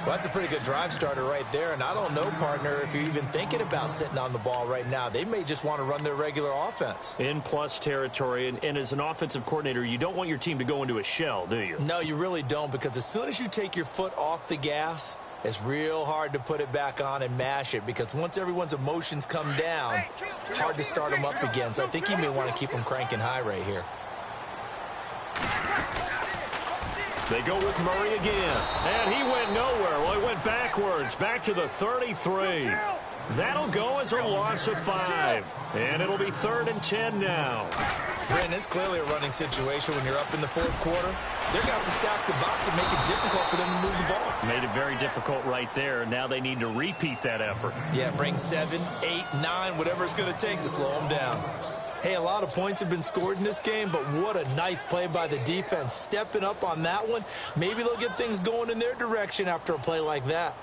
Well, that's a pretty good drive starter right there. And I don't know, partner, if you're even thinking about sitting on the ball right now. They may just want to run their regular offense. In plus territory. And as an offensive coordinator, you don't want your team to go into a shell, do you? No, you really don't, because as soon as you take your foot off the gas, it's real hard to put it back on and mash it, because once everyone's emotions come down, hard to start them up again. So I think you may want to keep them cranking high right here. They go with Murray again. And he went nowhere. Well, he went backwards. Back to the 33. That'll go as a loss of 5. And it'll be 3rd and 10 now. Brandon, it's clearly a running situation when you're up in the fourth quarter. They're going to have to stack the box and make it difficult for them to move the ball. Made it very difficult right there. Now they need to repeat that effort. Yeah, bring 7, 8, 9, whatever it's going to take to slow them down. Hey, a lot of points have been scored in this game, but what a nice play by the defense. Stepping up on that one. Maybe they'll get things going in their direction after a play like that.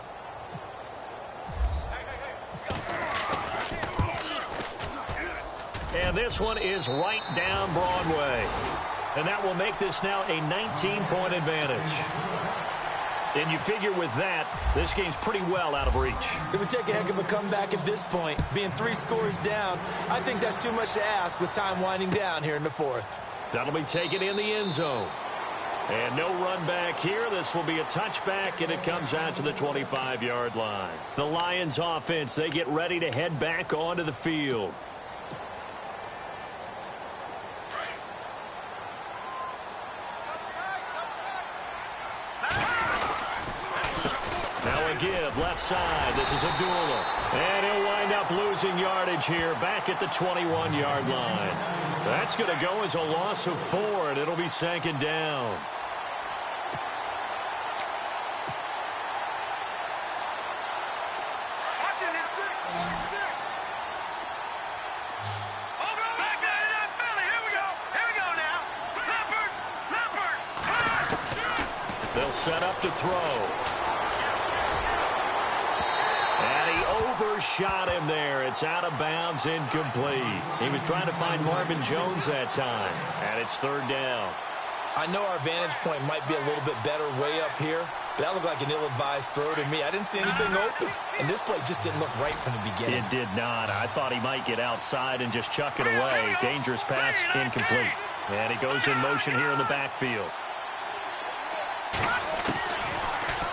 And this one is right down Broadway. And that will make this now a 19-point advantage. And you figure with that, this game's pretty well out of reach. It would take a heck of a comeback at this point. Being 3 scores down, I think that's too much to ask with time winding down here in the fourth. That'll be taken in the end zone. And no run back here. This will be a touchback, and it comes out to the 25-yard line. The Lions offense, they get ready to head back onto the field. split left side. This is Abdullah. And he'll wind up losing yardage here back at the 21-yard line. That's going to go as a loss of 4, and it'll be second down. They'll set up to throw. And he overshot him there. It's out of bounds, incomplete. He was trying to find Marvin Jones that time. And it's third down. I know our vantage point might be a little bit better way up here, but that looked like an ill-advised throw to me. I didn't see anything open. And this play just didn't look right from the beginning. It did not. I thought he might get outside and just chuck it away. Dangerous pass, incomplete. And he goes in motion here in the backfield.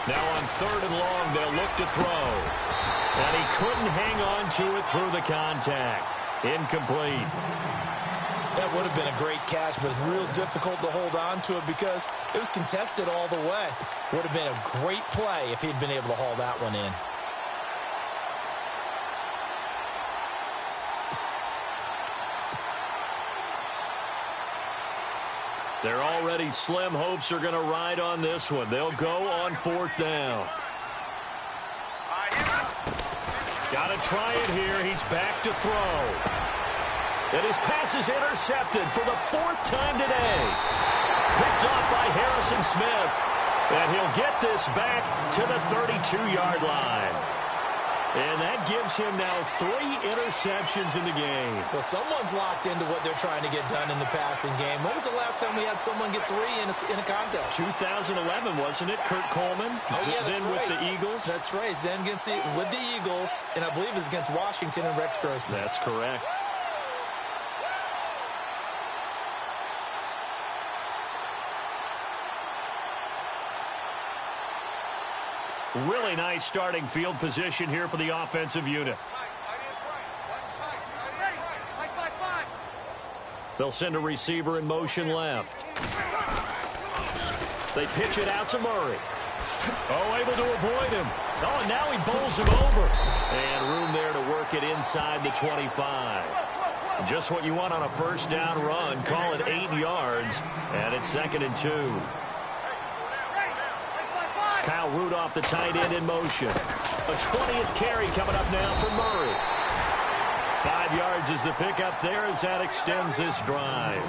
Now on third and long, they'll look to throw. And he couldn't hang on to it through the contact. Incomplete. That would have been a great catch, but it's real difficult to hold on to it because it was contested all the way. Would have been a great play if he'd been able to haul that one in. They're already slim hopes are going to ride on this one. They'll go on fourth down. Got to try it here. He's back to throw. And his pass is intercepted for the 4th time today. Picked off by Harrison Smith. And he'll get this back to the 32-yard line. And that gives him now 3 interceptions in the game. Well, someone's locked into what they're trying to get done in the passing game. When was the last time we had someone get 3 in a contest? 2011, wasn't it? Kurt Coleman? Oh, yeah, that's then right. with the Eagles? That's right. Then with the Eagles, and I believe it's against Washington and Rex Grossman. That's correct. Really nice starting field position here for the offensive unit. They'll send a receiver in motion left. They pitch it out to Murray. Oh, able to avoid him. Oh, and now he bowls him over. And room there to work it inside the 25. Just what you want on a first down run. Call it 8 yards. And it's 2nd and 2. Kyle Rudolph, the tight end, in motion. A 20th carry coming up now for Murray. 5 yards is the pickup there as that extends this drive.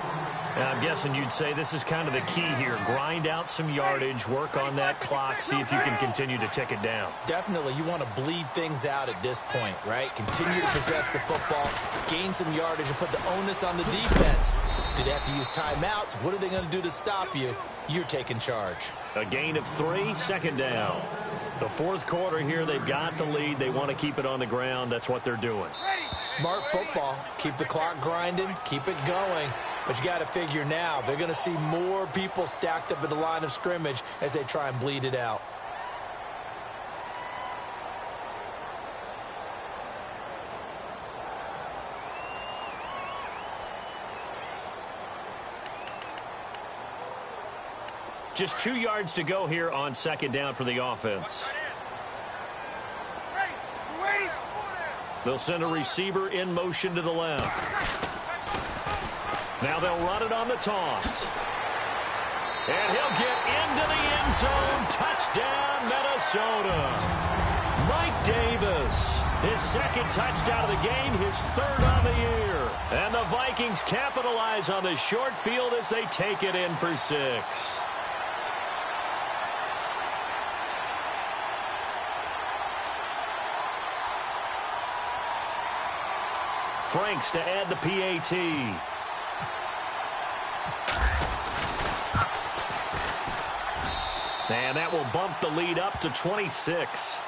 And I'm guessing you'd say this is kind of the key here. Grind out some yardage, work on that clock, see if you can continue to tick it down. Definitely. You want to bleed things out at this point, right? Continue to possess the football, gain some yardage, and put the onus on the defense. Do they have to use timeouts? What are they going to do to stop you? You're taking charge. A gain of 3, 2nd down. The 4th quarter here, they've got the lead. They want to keep it on the ground. That's what they're doing. Smart football. Keep the clock grinding. Keep it going. But you got to figure now, they're going to see more people stacked up at the line of scrimmage as they try and bleed it out. Just 2 yards to go here on 2nd down for the offense. They'll send a receiver in motion to the left. Now they'll run it on the toss. And he'll get into the end zone. Touchdown, Minnesota. Mike Davis, his 2nd touchdown of the game, his 3rd on the year. And the Vikings capitalize on the short field as they take it in for 6. Franks to add the PAT. And that will bump the lead up to 26.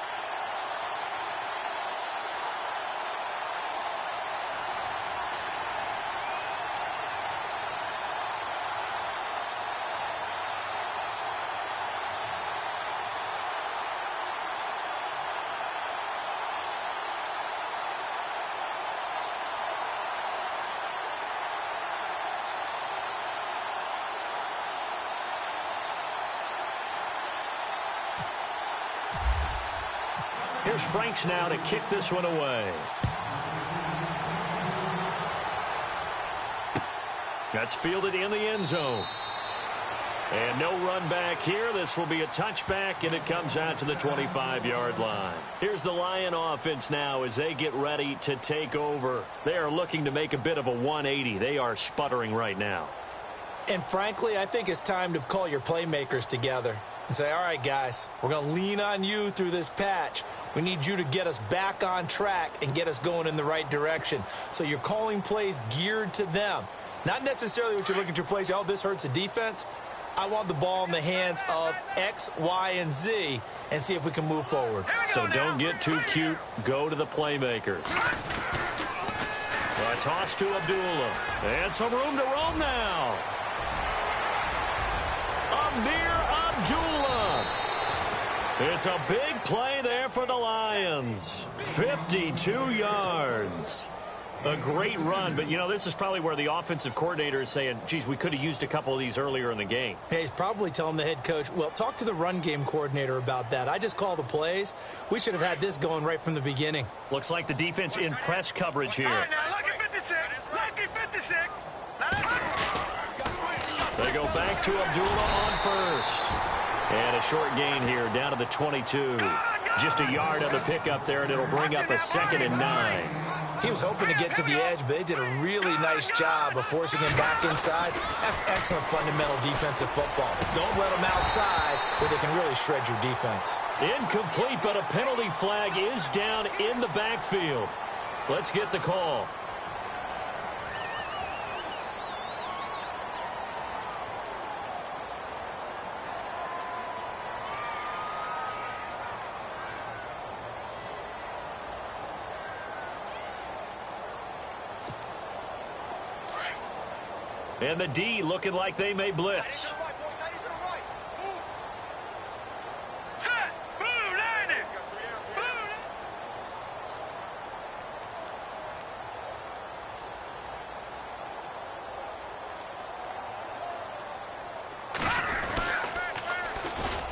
Here's Franks now to kick this one away. That's fielded in the end zone. And no run back here. This will be a touchback, and it comes out to the 25-yard line. Here's the Lion offense now as they get ready to take over. They are looking to make a bit of a 180. They are sputtering right now. And frankly, I think it's time to call your playmakers together and say, all right, guys, we're going to lean on you through this patch. We need you to get us back on track and get us going in the right direction. So you're calling plays geared to them. Not necessarily what you look at your plays, oh, this hurts the defense. I want the ball in the hands of X, Y, and Z and see if we can move forward. So don't get too cute. Go to the playmakers. A toss to Abdullah. And some room to roam now. Amir Abdullah. It's a big play there for the Lions. 52 yards. A great run, but, you know, this is probably where the offensive coordinator is saying, geez, we could have used a couple of these earlier in the game. Hey, he's probably telling the head coach, well, talk to the run game coordinator about that. I just call the plays. We should have had this going right from the beginning. Looks like the defense in press coverage here. All right, now, lucky 56. Lucky 56. They go back to Abdullah on first. And a short gain here down to the 22. Just a yard on the pickup there, and it'll bring up a 2nd and 9. He was hoping to get to the edge, but they did a really nice job of forcing him back inside. That's excellent fundamental defensive football. Don't let them outside where they can really shred your defense. Incomplete, but a penalty flag is down in the backfield. Let's get the call. And the D looking like they may blitz.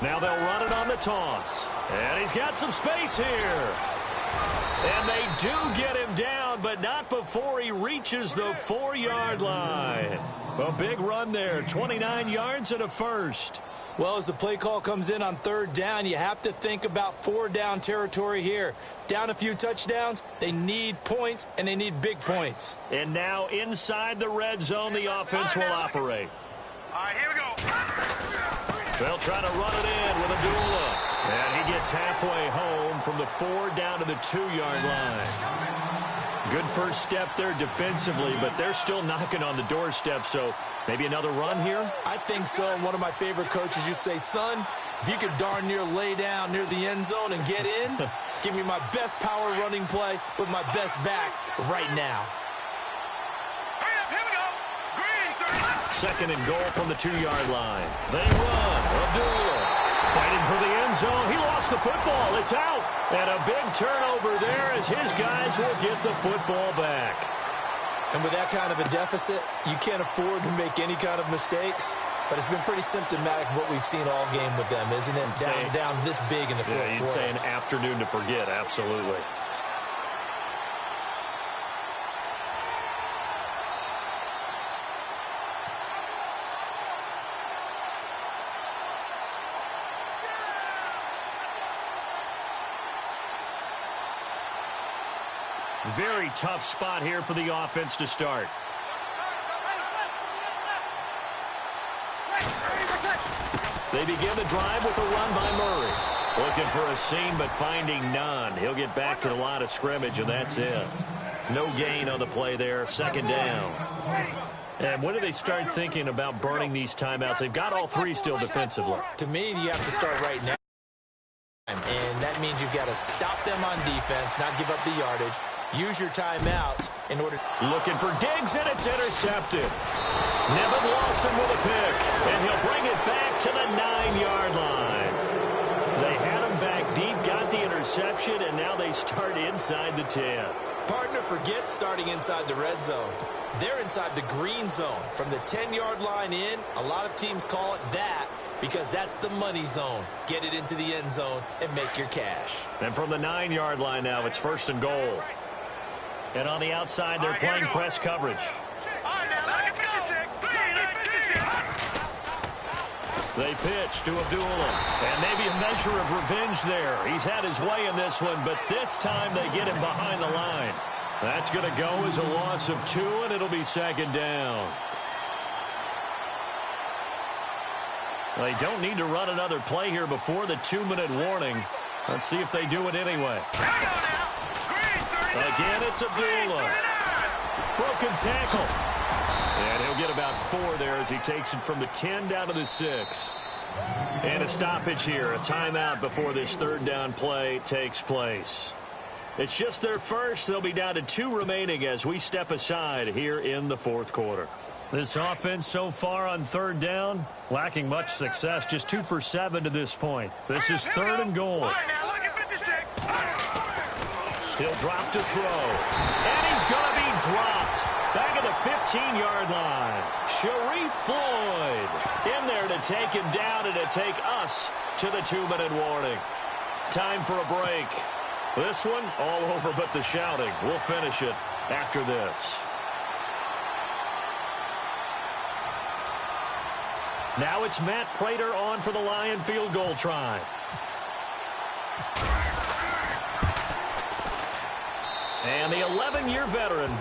Now they'll run it on the toss. And he's got some space here. And they do get him down, but not before he reaches the 4-yard line. A big run there, 29 yards and a first. Well, as the play call comes in on 3rd down, you have to think about 4-down territory here. Down a few touchdowns, they need points, and they need big points. And now inside the red zone, the offense will operate. All right, here we go. They'll try to run it in with Abdullah. And he gets halfway home from the 4 down to the 2-yard line. Good first step there defensively, but they're still knocking on the doorstep, so maybe another run here? I think so. One of my favorite coaches, you say, son, if you could darn near lay down near the end zone and get in, give me my best power running play with my best back right now. Here we go. Green, 2nd and goal from the 2-yard line. They run. Abdullah fighting for the end zone. He lost the football. It's out. And a big turnover there as his guys will get the football back. And with that kind of a deficit, you can't afford to make any kind of mistakes. But it's been pretty symptomatic of what we've seen all game with them, isn't it? Down this big in the fourth quarter. You'd say an afternoon to forget, absolutely. Very tough spot here for the offense to start. They begin the drive with a run by Murray. Looking for a seam, but finding none. He'll get back to the line of scrimmage, and that's it. No gain on the play there. 2nd down. And when do they start thinking about burning these timeouts? They've got all 3 still defensively. To me, you have to start right now. And that means you've got to stop them on defense, not give up the yardage. Use your timeouts in order. Looking for Diggs, and it's intercepted. Nevin Lawson with a pick, and he'll bring it back to the 9-yard line. They had him back deep, got the interception, and now they start inside the 10. Partner, forget starting inside the red zone. They're inside the green zone. From the 10-yard line in, a lot of teams call it that. because that's the money zone. Get it into the end zone and make your cash. And from the 9-yard line now, it's 1st and goal. And on the outside, they're playing press coverage. They pitch to Abdullah. And maybe a measure of revenge there. He's had his way in this one, but this time they get him behind the line. That's going to go as a loss of 2, and it'll be 2nd down. They don't need to run another play here before the 2-minute warning. Let's see if they do it anyway. Again, it's Abdullah. Broken tackle. And he'll get about 4 there as he takes it from the 10 down to the 6. And a stoppage here, a timeout before this 3rd down play takes place. It's just their first. They'll be down to 2 remaining as we step aside here in the 4th quarter. This offense so far on 3rd down, lacking much success, just 2 for 7 to this point. This is 3rd and goal. He'll drop to throw. And he's going to be dropped. Back at the 15-yard line. Sharif Floyd in there to take him down and to take us to the 2-minute warning. Time for a break. This one all over but the shouting. We'll finish it after this. Now it's Matt Prater on for the Lion field goal try. And the 11-year veteran,